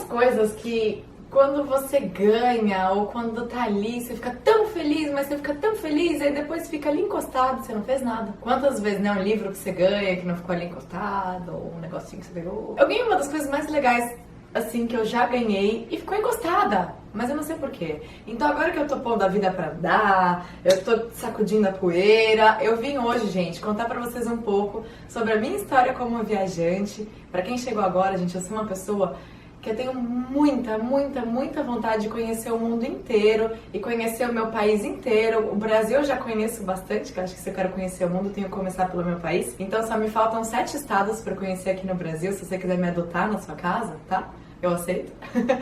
coisas que quando você ganha ou quando tá ali, você fica tão feliz, mas você fica tão feliz, aí depois fica ali encostado, você não fez nada. Quantas vezes, né, um livro que você ganha que não ficou ali encostado, ou um negocinho que você pegou. Eu ganhei uma das coisas mais legais, assim, que eu já ganhei e ficou encostada, mas eu não sei porquê. Então agora que eu tô pondo a vida pra andar, eu tô sacudindo a poeira, eu vim hoje, gente, contar pra vocês um pouco sobre a minha história como viajante. Pra quem chegou agora, gente, eu sou uma pessoa que eu tenho muita vontade de conhecer o mundo inteiro e conhecer o meu país inteiro. O Brasil eu já conheço bastante, que eu acho que se eu quero conhecer o mundo, eu tenho que começar pelo meu país. Então só me faltam 7 estados para conhecer aqui no Brasil, se você quiser me adotar na sua casa, tá? Eu aceito.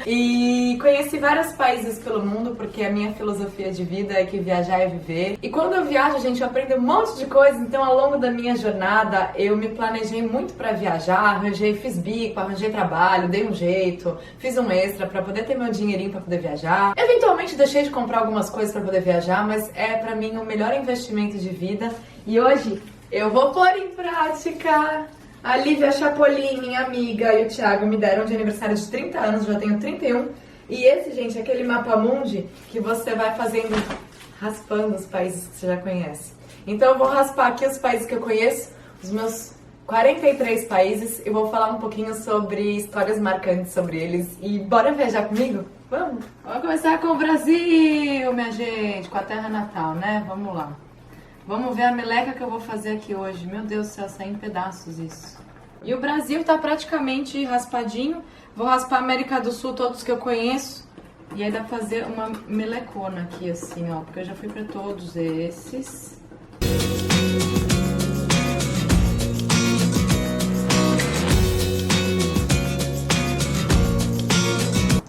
E conheci vários países pelo mundo, porque a minha filosofia de vida é que viajar é viver. E quando eu viajo, gente, eu aprendo um monte de coisa. Então, ao longo da minha jornada, eu me planejei muito pra viajar. Fiz bico, arranjei trabalho, dei um jeito, fiz um extra pra poder ter meu dinheirinho pra poder viajar. Eventualmente, deixei de comprar algumas coisas pra poder viajar, mas é pra mim o melhor investimento de vida. E hoje, eu vou pôr em prática. A Lívia Chapolin, minha amiga, e o Thiago me deram de aniversário de 30 anos, já tenho 31. E esse, gente, é aquele mapa mundi que você vai fazendo, raspando os países que você já conhece. Então eu vou raspar aqui os países que eu conheço, os meus 43 países, e vou falar um pouquinho sobre histórias marcantes sobre eles. E bora viajar comigo? Vamos! Vamos começar com o Brasil, minha gente, com a terra natal, né? Vamos lá. Vamos ver a meleca que eu vou fazer aqui hoje. Meu Deus do céu, sai em pedaços isso. E o Brasil tá praticamente raspadinho. Vou raspar a América do Sul, todos que eu conheço. E aí dá pra fazer uma melecona aqui, assim, ó. Porque eu já fui pra todos esses.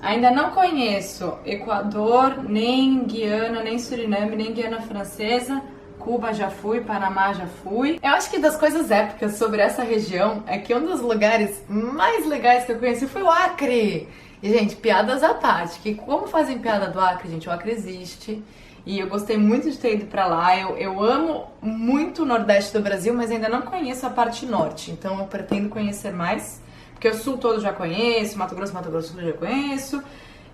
Ainda não conheço Equador, nem Guiana, nem Suriname, nem Guiana Francesa. Cuba já fui, Panamá já fui. Eu acho que das coisas épicas sobre essa região é que um dos lugares mais legais que eu conheci foi o Acre. E, gente, piadas à parte, que como fazem piada do Acre, gente, o Acre existe. E eu gostei muito de ter ido pra lá. Eu amo muito o Nordeste do Brasil, mas ainda não conheço a parte Norte. Então eu pretendo conhecer mais, porque o Sul todo já conheço, Mato Grosso do Sul já conheço.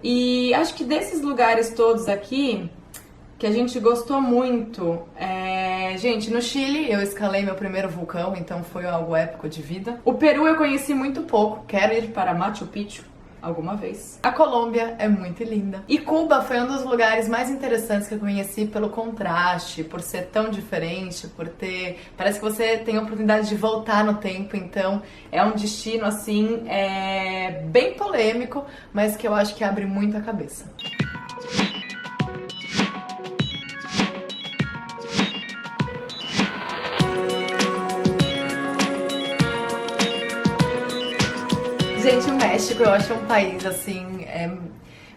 E acho que desses lugares todos aqui, que a gente gostou muito, gente, no Chile eu escalei meu primeiro vulcão, então foi algo épico de vida. O Peru eu conheci muito pouco, quero ir para Machu Picchu alguma vez. A Colômbia é muito linda. E Cuba foi um dos lugares mais interessantes que eu conheci pelo contraste, por ser tão diferente, por ter... Parece que você tem a oportunidade de voltar no tempo, então é um destino, assim, bem polêmico, mas que eu acho que abre muito a cabeça. Gente, o México eu acho um país assim,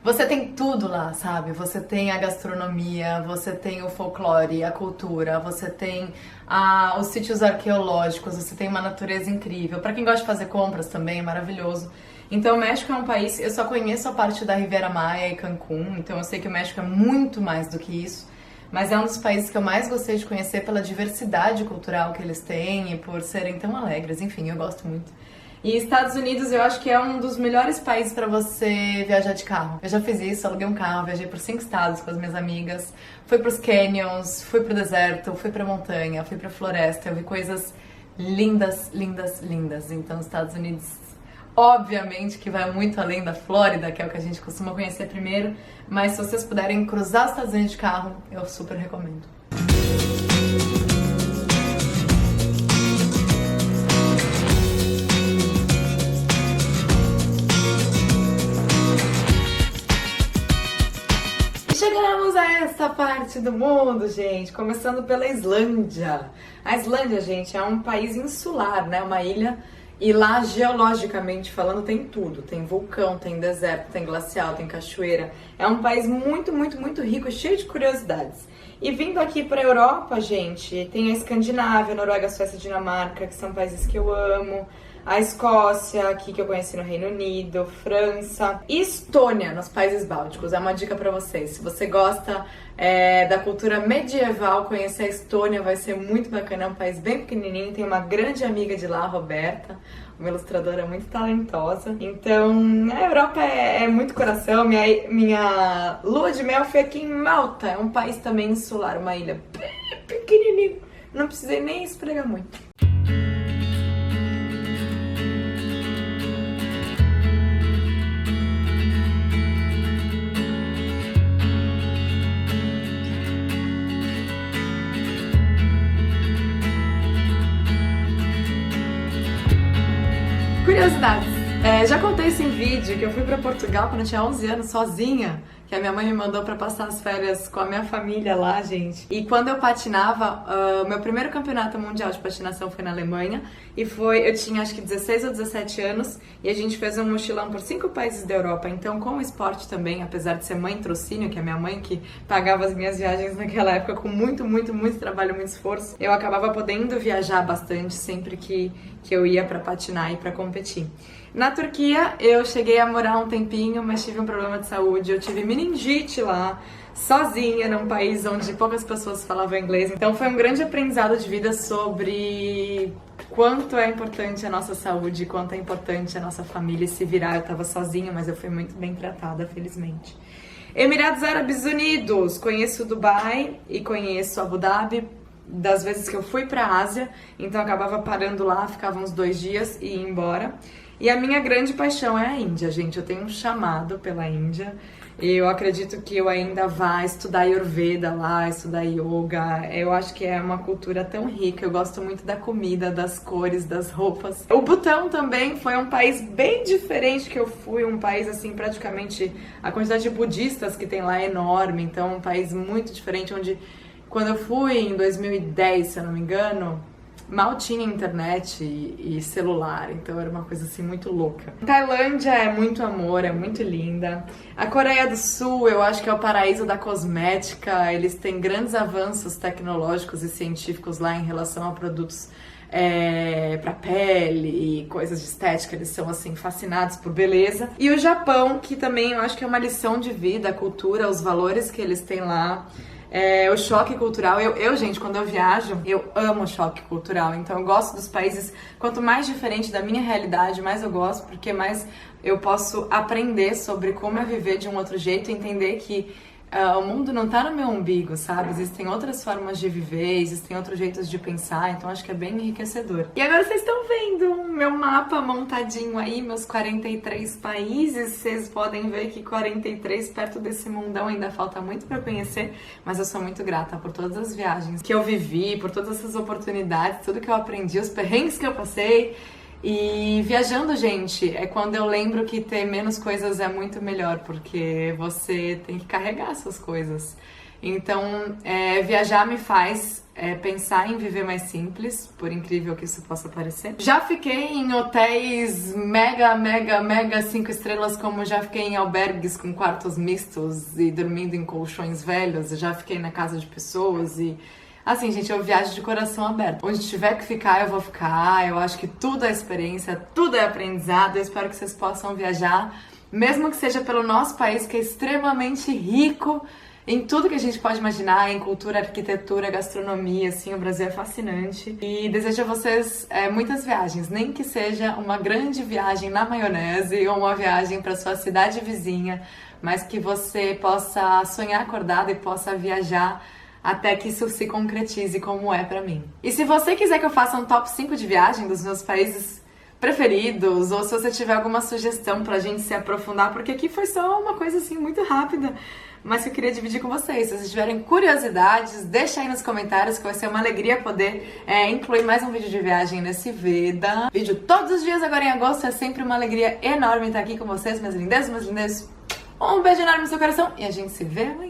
você tem tudo lá, sabe? Você tem a gastronomia, você tem o folclore, a cultura, você tem os sítios arqueológicos, você tem uma natureza incrível. Pra quem gosta de fazer compras também, é maravilhoso. Então o México é um país, eu só conheço a parte da Riviera Maya e Cancún, então eu sei que o México é muito mais do que isso. Mas é um dos países que eu mais gostei de conhecer pela diversidade cultural que eles têm e por serem tão alegres, enfim, eu gosto muito. E Estados Unidos eu acho que é um dos melhores países pra você viajar de carro. Eu já fiz isso, aluguei um carro, viajei por 5 estados com as minhas amigas. Fui pros canyons, fui pro deserto, fui pra montanha, fui pra floresta. Eu vi coisas lindas, lindas, lindas. Então, os Estados Unidos, obviamente que vai muito além da Flórida, que é o que a gente costuma conhecer primeiro. Mas se vocês puderem cruzar os Estados Unidos de carro, eu super recomendo. Chegamos a essa parte do mundo, gente, começando pela Islândia. A Islândia, gente, é um país insular, né, uma ilha, e lá, geologicamente falando, tem tudo. Tem vulcão, tem deserto, tem glacial, tem cachoeira. É um país muito rico, cheio de curiosidades. E vindo aqui para a Europa, gente, tem a Escandinávia, Noruega, Suécia, Dinamarca, que são países que eu amo. A Escócia, aqui que eu conheci no Reino Unido, França e Estônia, nos países bálticos. É uma dica pra vocês. Se você gosta da cultura medieval, conhecer a Estônia vai ser muito bacana. É um país bem pequenininho, tem uma grande amiga de lá, a Roberta. uma ilustradora muito talentosa. Então, a Europa é muito coração. Minha lua de mel foi aqui em Malta, é um país também insular, uma ilha bem pequenininha. Não precisei nem esfregar muito. Curiosidades. Já contei isso em vídeo, que eu fui pra Portugal quando eu tinha 11 anos, sozinha, que a minha mãe me mandou pra passar as férias com a minha família lá, gente. E quando eu patinava, o meu primeiro campeonato mundial de patinação foi na Alemanha, e eu tinha acho que 16 ou 17 anos, e a gente fez um mochilão por 5 países da Europa. Então, com o esporte também, apesar de ser mãe trocínio, que é a minha mãe que pagava as minhas viagens naquela época com muito trabalho, muito esforço, eu acabava podendo viajar bastante sempre que eu ia pra patinar e pra competir. Na Turquia, eu cheguei a morar um tempinho, mas tive um problema de saúde. Eu tive meningite lá, sozinha, num país onde poucas pessoas falavam inglês. Então foi um grande aprendizado de vida sobre quanto é importante a nossa saúde, quanto é importante a nossa família se virar. Eu tava sozinha, mas eu fui muito bem tratada, felizmente. Emirados Árabes Unidos, conheço Dubai e conheço Abu Dhabi, das vezes que eu fui pra Ásia, então eu acabava parando lá, ficava uns 2 dias e ia embora. E a minha grande paixão é a Índia, gente. Eu tenho um chamado pela Índia. E eu acredito que eu ainda vá estudar Ayurveda lá, estudar Yoga. Eu acho que é uma cultura tão rica. Eu gosto muito da comida, das cores, das roupas. O Butão também foi um país bem diferente que eu fui. Um país, assim, praticamente... A quantidade de budistas que tem lá é enorme. Então, um país muito diferente, onde... Quando eu fui em 2010, se eu não me engano... Mal tinha internet e celular, então era uma coisa assim muito louca. Tailândia é muito amor, é muito linda. A Coreia do Sul, eu acho que é o paraíso da cosmética. Eles têm grandes avanços tecnológicos e científicos lá em relação a produtos pra pele e coisas de estética. Eles são assim fascinados por beleza. E o Japão, que também eu acho que é uma lição de vida, a cultura, os valores que eles têm lá. O choque cultural, gente, quando eu viajo, eu amo o choque cultural, então eu gosto dos países, quanto mais diferente da minha realidade, mais eu gosto, porque mais eu posso aprender sobre como é viver de um outro jeito e entender que o mundo não tá no meu umbigo, sabe? Existem outras formas de viver, existem outros jeitos de pensar, então acho que é bem enriquecedor. E agora vocês estão vendo meu mapa montadinho aí, meus 43 países. Vocês podem ver que 43 perto desse mundão ainda falta muito pra conhecer, mas eu sou muito grata por todas as viagens que eu vivi, por todas essas oportunidades, tudo que eu aprendi, os perrengues que eu passei. E viajando, gente, é quando eu lembro que ter menos coisas é muito melhor, porque você tem que carregar suas coisas. Então, viajar me faz pensar em viver mais simples, por incrível que isso possa parecer. Já fiquei em hotéis mega 5 estrelas, como já fiquei em albergues com quartos mistos e dormindo em colchões velhos. Já fiquei na casa de pessoas e... Assim, gente, eu viajo de coração aberto. Onde tiver que ficar, eu vou ficar. Eu acho que tudo é experiência, tudo é aprendizado. Eu espero que vocês possam viajar, mesmo que seja pelo nosso país, que é extremamente rico em tudo que a gente pode imaginar, em cultura, arquitetura, gastronomia, assim, o Brasil é fascinante. E desejo a vocês muitas viagens, nem que seja uma grande viagem na maionese ou uma viagem para sua cidade vizinha, mas que você possa sonhar acordado e possa viajar até que isso se concretize como é pra mim. E se você quiser que eu faça um top 5 de viagem dos meus países preferidos, ou se você tiver alguma sugestão pra gente se aprofundar, porque aqui foi só uma coisa assim muito rápida, mas que eu queria dividir com vocês. Se vocês tiverem curiosidades, deixa aí nos comentários, que vai ser uma alegria poder incluir mais um vídeo de viagem nesse Veda. Vídeo todos os dias agora em agosto, é sempre uma alegria enorme estar aqui com vocês, meus lindezos, meus lindezos. Um beijo enorme no seu coração e a gente se vê amanhã.